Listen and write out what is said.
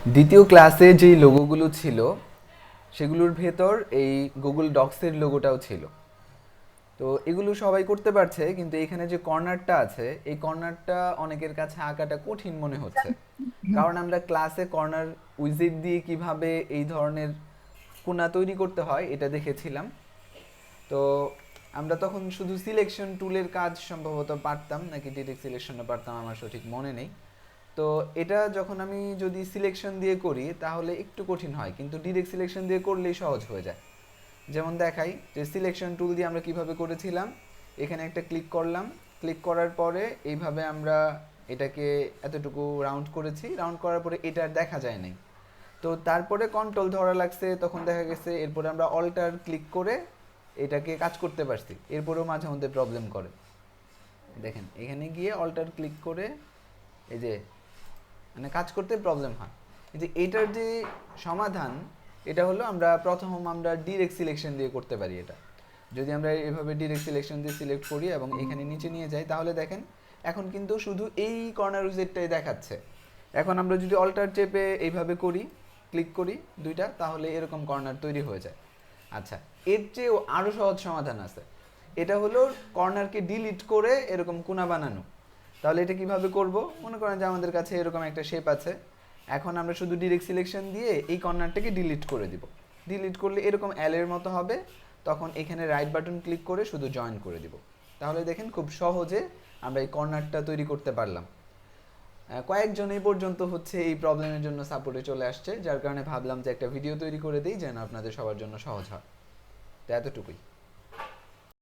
দ্বিতীয় ক্লাসে যেই লোগোগুলো ছিল সেগুলোর ভেতর এই গুগল ডক্সের লোগোটাও ছিল। তো এগুলো সবাই করতে পারছে, কিন্তু এখানে যে কর্নারটা আছে এই কর্নারটা অনেকের কাছে আঁকাটা কঠিন মনে হচ্ছে। কারণ আমরা ক্লাসে কর্নার উইজেট দিয়ে কিভাবে এই ধরনের কোণা তৈরি করতে হয় এটা দেখেছিলাম। তো আমরা তখন শুধু সিলেকশন টুলের কাজ সম্ভবত পারতাম, নাকি ডিরেক্ট সিলেকশনও পারতাম, আমার সঠিক মনে নেই। তো এটা যখন আমি যদি সিলেকশন দিয়ে করি তাহলে একটু কঠিন হয়, কিন্তু ডিরেক্ট সিলেকশন দিয়ে করলেই সহজ হয়ে যায়। যেমন দেখাই যে সিলেকশন টুল দিয়ে আমরা কিভাবে করেছিলাম। এখানে একটা ক্লিক করলাম, ক্লিক করার পরে এইভাবে আমরা এটাকে এতটুকু রাউন্ড করেছি, রাউন্ড করার পরে এটা আর দেখা যায় নাই। তো তারপরে কন্ট্রোল ধরা লাগছে, তখন দেখা গেছে এরপরে আমরা অল্টার ক্লিক করে এটাকে কাজ করতে পারছি। এরপরেও মাঝে মধ্যে প্রবলেম করে। দেখেন এখানে গিয়ে অল্টার ক্লিক করে এই যে মানে কাজ করতে প্রবলেম হয়। কিন্তু এটার যে সমাধান এটা হলো আমরা ডিরেক্ট সিলেকশন দিয়ে করতে পারি। এটা যদি আমরা এভাবে ডিরেক্ট সিলেকশন দিয়ে সিলেক্ট করি এবং এখানে নিচে নিয়ে যাই তাহলে দেখেন এখন কিন্তু শুধু এই কর্নার উইজেটটাই দেখাচ্ছে। এখন আমরা যদি অল্টার চেপে এইভাবে করি, ক্লিক করি দুইটা, তাহলে এরকম কর্নার তৈরি হয়ে যায়। আচ্ছা, এর চেয়েও আরও সহজ সমাধান আছে। এটা হলো কর্নারকে ডিলিট করে এরকম কোণা বানানো। তাহলে এটা কিভাবে করব? মনে করেন যে আমাদের কাছে এরকম একটা শেপ আছে। এখন আমরা শুধু ডিরেক্ট সিলেকশন দিয়ে এই কর্নারটাকে ডিলিট করে দিব। ডিলিট করলে এরকম এর মতো হবে। তখন এখানে রাইট বাটন ক্লিক করে শুধু জয়েন করে দিব। তাহলে দেখেন খুব সহজে আমরা এই কর্নারটা তৈরি করতে পারলাম। কয়েকজন এই পর্যন্ত হচ্ছে এই প্রবলেমের জন্য সাপোর্টে চলে আসছে, যার কারণে ভাবলাম যে একটা ভিডিও তৈরি করে দিই যেন আপনাদের সবার জন্য সহজ হয়। তো এতটুকুই।